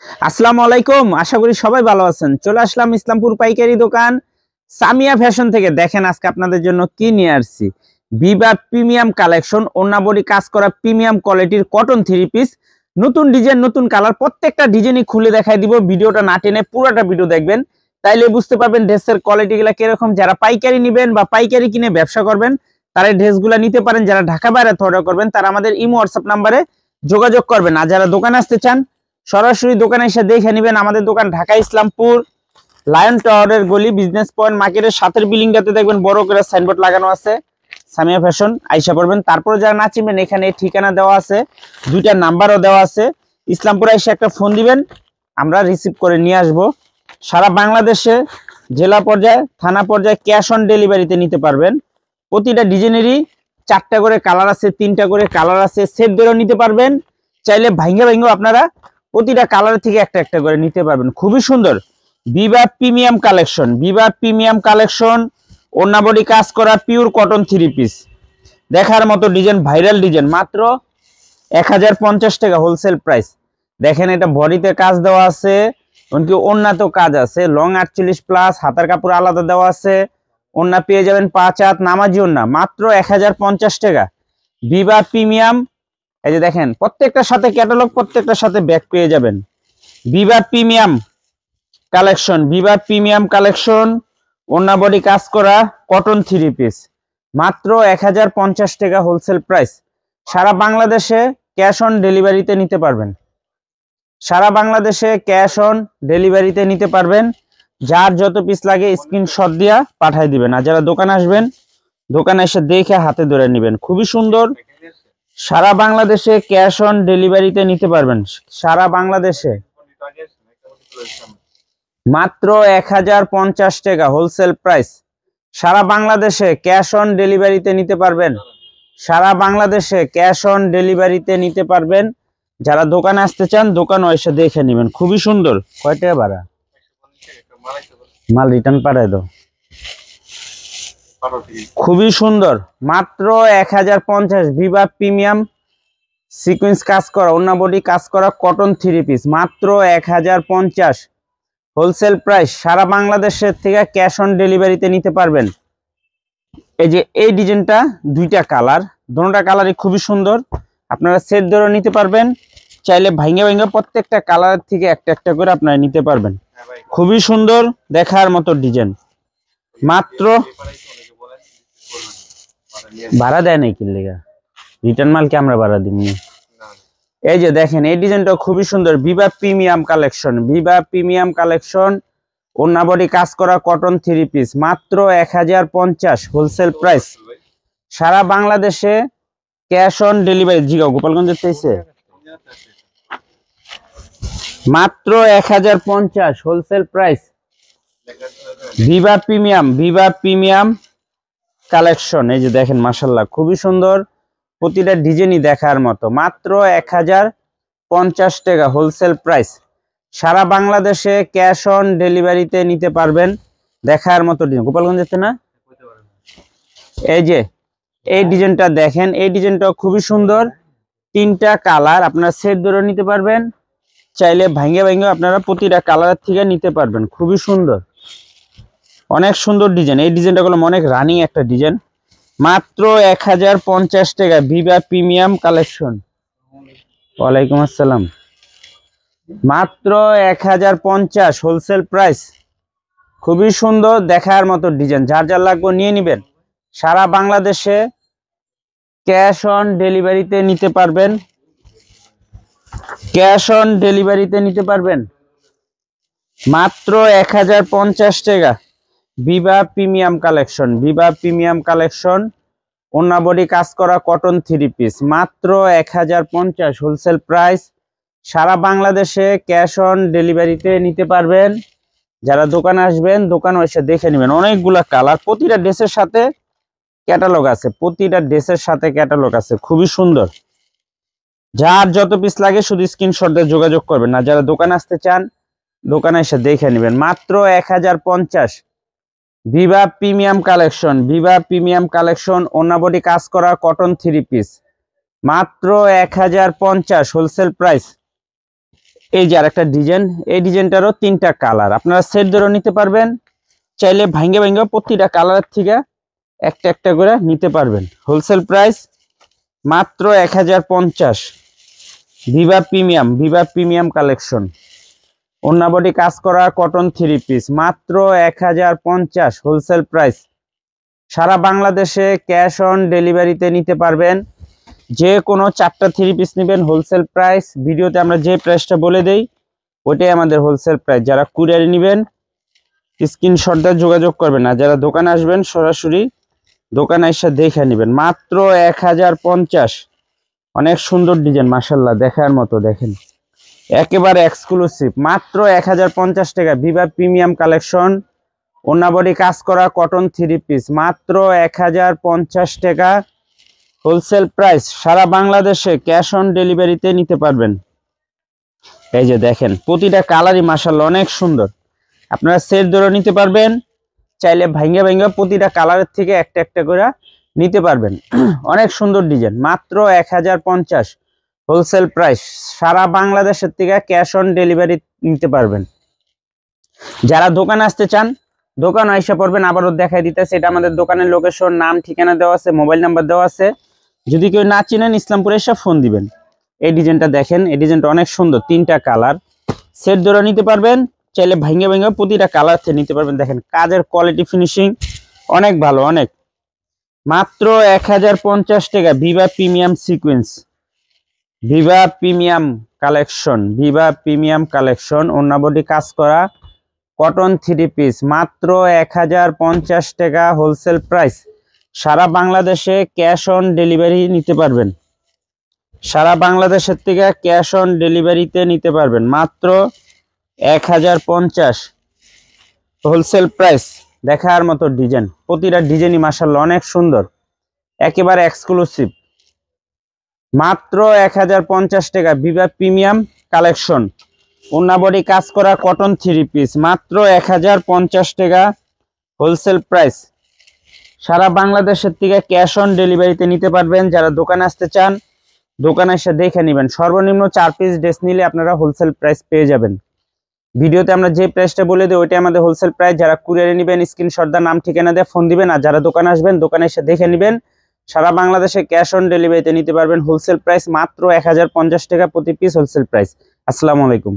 আসসালামু আলাইকুম, আশা করি সবাই ভালো আছেন। চলে আসলাম ইসলামপুর পাইকারি দোকান সামিয়া ফ্যাশন থেকে। দেখেন আজকে আপনাদের জন্য কি নিয়ে আসছি। বিবা প্রিমিয়াম কালেকশন, ওন্নাবডি কাজ করা প্রিমিয়াম কোয়ালিটির কটন থ্রি পিস, নতুন ডিজাইন, নতুন কালার, প্রত্যেকটা ডিজাইনই খুলে দেখাই দিব। ভিডিওটা না টেনে পুরোটা ভিডিও দেখবেন, তাইলে বুঝতে পারবেন ড্রেসের কোয়ালিটিগুলো কিরকম। যারা পাইকারি নেবেন বা পাইকারি কিনে ব্যবসা করবেন তারা ড্রেসগুলো নিতে পারেন। যারা ঢাকা বাইরে অর্ডার করবেন তারা আমাদের ইমো হোয়াটসঅ্যাপ নাম্বারে যোগাযোগ করবেন। আর যারা দোকানে আসতে চান সরাসরি দোকানে এসে দেখে নেবেন। আমাদের দোকান ঢাকা ইসলামপুর লায়ন টাওয়ারের গলি, বিজনেস পয়েন্ট মার্কেটের সাথের বিল্ডিংটাতে দেখবেন বড় করে সাইনবোর্ড লাগানো আছে সামিয়া ফ্যাশন, আইসা পড়বেন। তারপরে যারা না চিনবেন এখানে ঠিকানা দেওয়া আছে, দুইটা নাম্বারও দেওয়া আছে। ইসলামপুরে এসে একটা ফোন দিবেন, আমরা রিসিভ করে নিয়ে আসব। সারা বাংলাদেশে জেলা পর্যায়ে, থানা পর্যায়ে ক্যাশ অন ডেলিভারিতে নিতে পারবেন। প্রতিটা ডিজাইনেরই 4টা করে কালার আছে, 3টা করে কালার আছে, সেট ধরেও নিতে পারবেন। চাইলে ভাঙ্গা ভাঙ্গা আপনারা প্রতিটা কালার থেকে একটা একটা করে নিতে পারবেন। খুবই সুন্দর বিবা প্রিমিয়াম কালেকশন, বিবা প্রিমিয়াম কালেকশন, ওন্নাবডি কাজ করা পিওর কটন থ্রি পিস, দেখার মতো ডিজাইন, ভাইরাল ডিজাইন। মাত্র 1050 টাকা হোলসেল প্রাইস। দেখেন এটা বডিতে কাজ দেওয়া আছে, এমনকি ওন্নাতেও কাজ আছে। লং 48 প্লাস, হাতার কাপড় আলাদা দেওয়া আছে। ওন্না পেয়ে যাবেন 5 হাত নামাজি ওন্না, মাত্র 1050 টাকা। বিবা প্রিমিয়াম, এই যে দেখেন প্রত্যেকটার সাথে ক্যাটালগ, প্রত্যেকটার সাথে ব্যাগ পেয়ে যাবেন। বিবা প্রিমিয়াম কালেকশন, বিবা প্রিমিয়াম কালেকশন, ওন্না বডি কাজ করা কটন থ্রি পিস, মাত্র 1050 টাকা হোলসেল প্রাইস। সারা বাংলাদেশে ক্যাশ অন ডেলিভারিতে নিতে পারবেন। সারা বাংলাদেশে ক্যাশ অন ডেলিভারিতে নিতে পারবেন। যার যত পিস লাগে স্ক্রিনশট দিয়া পাঠিয়ে দিবেন। আর যারা দোকানে আসবেন দোকানে এসে দেখে হাতে ধরে নেবেন। খুবই সুন্দর, সারা বাংলাদেশে ক্যাশ অন ডেলিভারিতে নিতে পারবেন। সারা বাংলাদেশে মাত্র 1050 টাকা হোলসেল প্রাইস। সারা বাংলাদেশে ক্যাশ অন ডেলিভারিতে নিতে পারবেন। সারা বাংলাদেশে ক্যাশ অন ডেলিভারিতে নিতে পারবেন। যারা দোকানে আসতে চান দোকানে এসে দেখে নেবেন। খুবই সুন্দর। কয় টাকা ভাড়া? মাল রিটার্ন পাঠায় দাও। খুবই সুন্দর, মাত্র 1050। বিবা প্রিমিয়াম সিকোয়েন্স কাজ করা, ওন্না বডি কাজ করা কটন থ্রি পিস, মাত্র 1050 হোলসেল প্রাইস। সারা বাংলাদেশের থেকে ক্যাশ অন ডেলিভারিতে নিতে পারবেন। এই যে এই ডিজাইনটা, দুইটা কালার, দুটোটা কালারই খুবই সুন্দর। আপনারা সেট ধরে নিতে পারবেন। চাইলে ভাঙ্গা ভাঙ্গা প্রত্যেকটা কালার থেকে একটা একটা করে আপনারা নিতে পারবেন। খুবই সুন্দর, দেখার মতো ডিজাইন। মাত্র ভাড়া দেয় নাই কি লেগা? রিটার্ন মালকে আমরা ভাড়া দিই। এই যে দেখেন এই ডিজাইনটা খুবই সুন্দর। বিবা প্রিমিয়াম কালেকশন, বিবা প্রিমিয়াম কালেকশন, ওন্না বডি কাজ করা কটন থ্রি পিস, মাত্র 1050 হোলসেল প্রাইস। সারা বাংলাদেশে ক্যাশ অন ডেলিভারি। জিগাও গোপালগঞ্জের চাইছে, মাত্র 1050 হোলসেল প্রাইস। বিবা প্রিমিয়াম, বিবা প্রিমিয়াম কালেকশন। এই যে দেখেন মাশাআল্লাহ খুবই সুন্দর, প্রতিটা ডিজাইনই দেখার মতো, মাত্র 1050 টাকা হোলসেল প্রাইস। সারা বাংলাদেশে ক্যাশ অন ডেলিভারিতে নিতে পারবেন। দেখার মতো ডিজাইন। গোপালগঞ্জেতে না? এই যে এই ডিজাইনটা দেখেন, এই ডিজাইনটা খুবই সুন্দর। 3টা কালার, আপনারা সেট ধরে নিতে পারবেন। চাইলে ভাঙ্গে ভাঙ্গে আপনারা প্রতিটা কালার থেকে নিতে পারবেন। খুবই সুন্দর, অনেক সুন্দর ডিজাইন। এই ডিজাইনটা গুলো অনেক রানিং একটা ডিজাইন। মাত্র 1050 টাকা। বিবা প্রিমিয়াম কালেকশন। ওয়ালাইকুম আসসালাম। মাত্র 1050 হোলসেল প্রাইস। খুবই সুন্দর, দেখার মতো ডিজাইন। যার যার লাগবে নিয়ে নেবেন। সারা বাংলাদেশে ক্যাশ অন ডেলিভারিতে নিতে পারবেন। ক্যাশ অন ডেলিভারিতে নিতে পারবেন। মাত্র 1050 টাকা। বিবা প্রিমিয়াম কালেকশন, বিবা প্রিমিয়াম কালেকশন, ওন্না বডি কাজ করা কটন থ্রি পিস, মাত্র 1050 হোলসেল প্রাইস। সারা বাংলাদেশে ক্যাশ অন ডেলিভারিতে নিতে পারবেন। যারা দোকানে আসবেন দোকানে এসে দেখে নেবেন। অনেকগুলা কালার, প্রতিটা ড্রেসের সাথে ক্যাটালগ আছে, প্রতিটা ড্রেসের সাথে ক্যাটালগ আছে। খুবই সুন্দর। যার যত পিস লাগে শুধু স্ক্রিনশট দিয়ে যোগাযোগ করবেন। না যারা দোকানে আসতে চান দোকানে এসে দেখে নেবেন। মাত্র 1050। বিবা প্রিমিয়াম কালেকশন, বিবা প্রিমিয়াম কালেকশন, ওন্না বডি কাজ করা কটন থ্রি পিস, মাত্র 1050 হোলসেল প্রাইস। এই যে আরেকটা ডিজাইন, এই ডিজাইনটারও 3টা কালার, আপনারা সেট ধরে নিতে পারবেন। চাইলে ভাঙ্গে ভাঙ্গে প্রতিটা কালারের থেকে একটা একটা করে নিতে পারবেন। হোলসেল প্রাইস মাত্র 1050। ভিভা প্রিমিয়াম কালেকশন, ওন্না বডি কাজ করা কটন 3 পিস, মাত্র 1050 হোলসেল প্রাইস। সারা বাংলাদেশে ক্যাশ অন ডেলিভারিতে নিতে পারবেন। যে কোনো 4টা 3 পিস নেবেন হোলসেল প্রাইস। ভিডিওতে আমরা যে প্রাইসটা বলে দেই ওইটাই আমাদের হোলসেল প্রাইস। যারা কুরিয়ারে নেবেন স্ক্রিনশট দিয়ে যোগাযোগ করবেন, আর যারা দোকানে আসবেন সরাসরি দোকানে এসে দেখে নেবেন। মাত্র 1050। অনেক সুন্দর ডিজাইন, মাশাআল্লাহ দেখার মতো। দেখেন একেবারে এক্সক্লুসিভ, মাত্র 1050 টাকা। ভিভা প্রিমিয়াম কালেকশন, ওন্না বডি কাজ করা কটন 3 পিস, মাত্র 1050 টাকা হোলসেল প্রাইস। সারা বাংলাদেশে ক্যাশ অন ডেলিভারিতে নিতে পারবেন। এই যে দেখেন প্রতিটা কালারই মাশাআল্লাহ অনেক সুন্দর, আপনারা সেট ধরে নিতে পারবেন। চাইলে ভাঙ্গা ভাঙ্গা প্রতিটা কালারের থেকে একটা একটা করে নিতে পারবেন। অনেক সুন্দর ডিজাইন, মাত্র 1050 হোলসেল প্রাইস। সারা বাংলাদেশের থেকে ক্যাশ অন ডেলিভারি নিতে পারবেন। যারা দোকানে আসতে চান দোকান আইসা পড়বেন, আবারও দেখাই দিতেছে। এটা আমাদের দোকানের লোকেশন, নাম ঠিকানা দেওয়া আছে, মোবাইল নাম্বার দেওয়া আছে। যদি কেউ না চিনেন ইসলামপুরে এসে ফোন দিবেন। এই ডিজাইনটা দেখেন, এই ডিজাইনটা অনেক সুন্দর, 3টা কালার সেট ধরে নিতে পারবেন। চাইলে ভাঙ্গে ভাঙ্গে প্রতিটা কালার থেকে নিতে পারবেন। দেখেন কাজের কোয়ালিটি ফিনিশিং অনেক ভালো, অনেক। মাত্র 1050 টাকা। Viva premium sequence, Viva premium collection, ওন্না বডি কাজ করা কটন 3 পিস, মাত্র 1050 টাকা হোলসেল প্রাইস। সারা বাংলাদেশে ক্যাশ অন ডেলিভারি নিতে পারবেন। সারা বাংলাদেশের থেকে ক্যাশ অন ডেলিভারিতে নিতে পারবেন। মাত্র 1050 হোলসেল প্রাইস। দেখার মতো ডিজাইন, প্রতিটা ডিজাইনই মাশাআল্লাহ অনেক সুন্দর, একেবারে এক্সক্লুসিভ। মাত্র 1050 টাকা। ভিভা প্রিমিয়াম কালেকশন, ওন্না বডি কাজ করা কটন 3 পিস, মাত্র 1050 টাকা হোলসেল প্রাইস। সারা বাংলাদেশের থেকে ক্যাশ অন ডেলিভারিতে নিতে পারবেন। যারা দোকানে আসতে চান দোকানে এসে দেখে নেবেন। সর্বনিম্ন 4 পিস ড্রেস নিলে আপনারা হোলসেল প্রাইস পেয়ে যাবেন। ভিডিওতে আমরা যে প্রাইসটা বলে দিই ওইটাই আমাদের হোলসেল প্রাইস। যারা কুরিয়ারে নেবেন স্ক্রিনশট দিয়ে নাম ঠিকানা দিয়ে ফোন দিবেন, আর যারা দোকানে আসবেন দোকানে এসে দেখে নেবেন। সারা বাংলাদেশে ক্যাশ অন ডেলিভারিতে নিতে পারবেন। হোলসেল প্রাইস মাত্র 1050 টাকা প্রতি পিস হোলসেল প্রাইস। আসসালামু আলাইকুম।